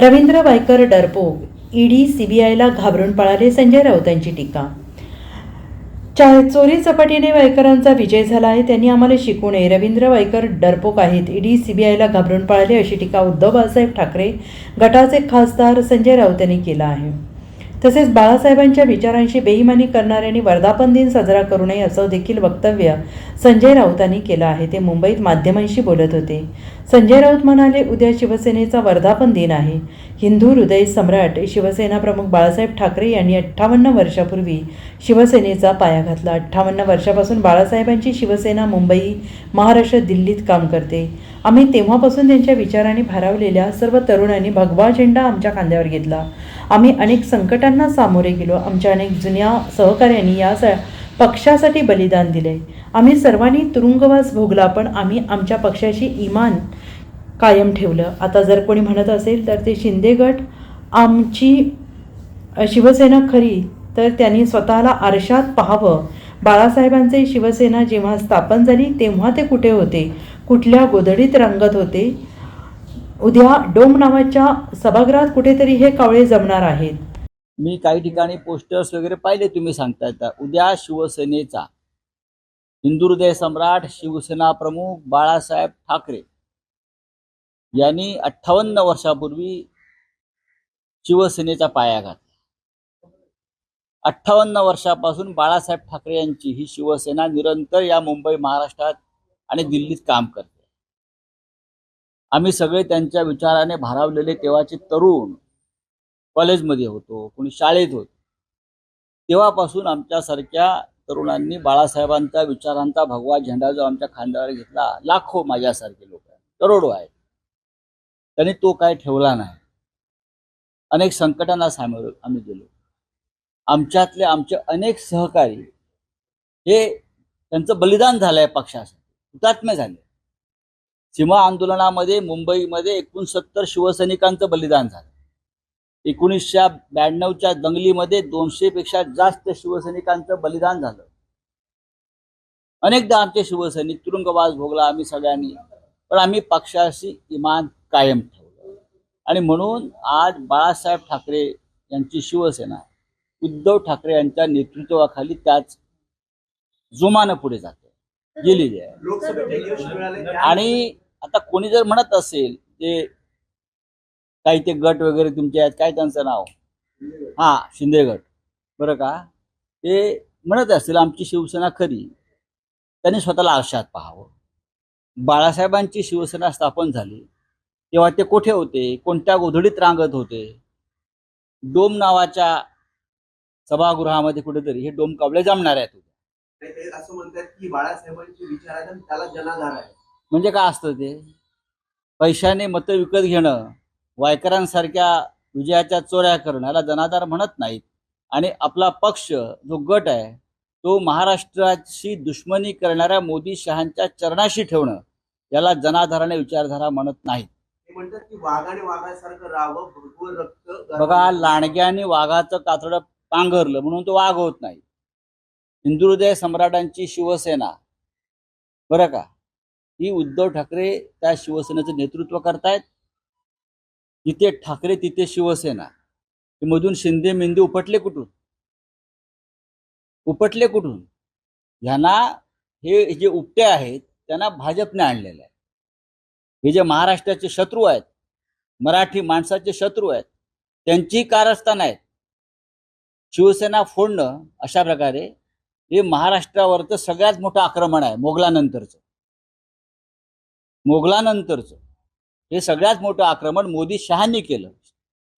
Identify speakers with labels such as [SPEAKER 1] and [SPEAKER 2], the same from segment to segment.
[SPEAKER 1] रवींद्र वायकर डरपोक, ईडी सीबीआयला घाबरून पळाले, संजय राऊतांची टीका. चोरी चपाटीने वायकरांचा विजय झाला आहे, त्यांनी आम्हाला शिकू नये. रवींद्र वायकर डरपोक आहेत, ईडी सीबीआयला घाबरून पळाले, अशी टीका उद्धव बाळासाहेब ठाकरे गटाचे खासदार संजय राऊत यांनी केला आहे. तसेच बाळासाहेबांच्या विचारांशी बेईमानी करणाऱ्यांनी वर्धापन दिन साजरा करू नये असं देखील वक्तव्य संजय राऊतांनी केलं आहे. ते मुंबईत माध्यमांशी बोलत होते. संजय राऊत म्हणाले, उद्या शिवसेनेचा वर्धापन दिन आहे. हिंदू हृदय सम्राट शिवसेना प्रमुख बाळासाहेब ठाकरे यांनी 58 वर्षापूर्वी शिवसेनेचा पाया घातला. 58 वर्षापासून बाळासाहेबांची शिवसेना मुंबई, महाराष्ट्र, दिल्लीत काम करते. आम्ही तेव्हापासून त्यांच्या विचारांनी भारावलेल्या सर्व तरुणांनी भगवा झेंडा आमच्या खांद्यावर घेतला. आम्ही अनेक संकटांना सामोरे गेलो. आमच्या अनेक जुन्या सहकाऱ्यांनी या पक्षासाठी बलिदान दिले. आम्ही सर्वांनी तुरुंगवास भोगला, पण आम्ही आमच्या पक्षाशी इमान कायम ठेवलं. आता जर कोणी म्हणत असेल तर ते शिंदे गट आमची शिवसेना खरी, तर त्यांनी स्वतःला आरशात पाहावं. बाळासाहेबांचे शिवसेना जेव्हा स्थापन झाली तेव्हा ते कुठे होते, कुठल्या गोधडीत रंगत होते. उद्या डोम नावाच्या सभागृहात कुठेतरी हे कावळे जमणार आहेत.
[SPEAKER 2] मी काही ठिकाणी पोस्टर्स वगैरे पाहिले, तुम्ही सांगताय. उद्या शिवसेनेचा हिंदू हृदय सम्राट शिवसेना प्रमुख बाळासाहेब ठाकरे यांनी 58 वर्षापूर्वी शिवसेनेचा पाया घातला. 58 वर्षापासून बाळासाहेब ठाकरे यांची ही शिवसेना निरंतर या मुंबई, महाराष्ट्रात आणि दिल्लीत काम करते. आम्ही सगळे त्यांच्या विचाराने भारावलेले तेव्हाचे तरुण कॉलेजमध्ये होतो, कोणी शाळेत होतो. तेव्हापासून आमच्यासारख्या तरुणांनी बाळासाहेबांच्या विचारांचा भगवा झेंडा जो आमच्या खांद्यावर घेतला, लाखो माझ्यासारखे लोक आहेत, करोडो आहेत, त्यांनी तो काय ठेवला नाही. अनेक संकटांना सामोरे आम्ही गेलो. आमच्यातले आमचे अनेक सहकारी हे त्यांचं बलिदान झालंय पक्षासाठी, हुतात्मे झाले. सीमा आंदोलनामध्ये मुंबईमध्ये 69 शिवसैनिकांचं बलिदान झालं. 1992च्या दंगलीमध्ये 200 पेक्षा जास्त शिवसैनिकांचं बलिदान झालं. अनेकदा आमचे शिवसैनिक तुरुंगवास भोगला आम्ही सगळ्यांनी, पण आम्ही पक्षाशी इमान कायम ठेवलं. आणि म्हणून आज बाळासाहेब ठाकरे यांची शिवसेना उद्धव ठाकरे यांच्या नेतृत्वाखाली त्याच जोमानं पुढे जाते, गेलेली आहे. आणि आता कोणी जर म्हणत असेल ते काही ते गट वगैरे तुमचे आहेत, काय त्यांचं नाव, शिंदे गट, बरं का, ते म्हणत असतील आमची शिवसेना खरी, त्यांनी स्वतःला आरशात पाहावं. बाळासाहेबांची शिवसेना स्थापन झाली तेव्हा ते कुठे होते, कोणत्या गोधडीत रांगत होते? डोम नावाच्या सभागृहामध्ये कुठेतरी हे डोम कावळे जमणार आहेत.
[SPEAKER 3] असं म्हणतात की बाळासाहेबांचे विचार आहेत आणि त्याला जनाधार आहे.
[SPEAKER 2] म्हणजे काय असतं ते? पैशाने मतं विकत घेणं, वायकरांसारख्या विजयाच्या चोऱ्या करणं, याला जनाधार म्हणत नाहीत. आणि आपला पक्ष जो गट आहे तो महाराष्ट्राची दुश्मनी करणाऱ्या मोदी शहांच्या चरणाशी ठेवणं, याला जनाधाराने विचारधारा म्हणत नाहीत.
[SPEAKER 3] ते म्हणतात की वाघाने वाघासारखं राहावं, भगवं रक्त.
[SPEAKER 2] बघा, लांडग्याने वाघाचं कातडं पांघरलं म्हणून तो वाघ होत नाही. हिंदू हृदय सम्राटांची शिवसेना, बरं का, ही उद्धव ठाकरे त्या शिवसेनेचं नेतृत्व करतायत. जिथे ठाकरे तिथे शिवसेना. मधून शिंदे मिंदे उपटले कुठून? ह्यांना हे जे उपटे आहेत त्यांना भाजपने आणलेलं आहे. हे जे महाराष्ट्राचे शत्रू आहेत, मराठी माणसाचे शत्रू आहेत, त्यांची कारस्थान आहेत. शिवसेना फोडणं अशा प्रकारे हे महाराष्ट्रावरचं सगळ्यात मोठं आक्रमण आहे. मोगलानंतरचं हे सगळ्यात मोठं आक्रमण मोदी शहांनी केलं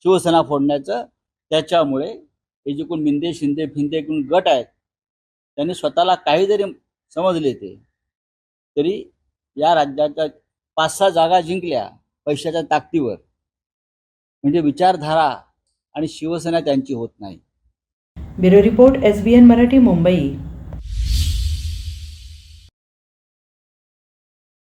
[SPEAKER 2] शिवसेना फोडण्याचं. त्याच्यामुळे हे जे कोण मिंदे शिंदे फिंदे कोण गट आहेत त्यांनी स्वतःला काही जरी समजले तरी या राज्याच्या 5-6 जागा जिंकल्या पैशाच्या ताकदीवर. म्हणजे विचारधारा आणि शिवसेना त्यांची होत नाही.
[SPEAKER 1] Bureau report, SBN Marathi, Mumbai.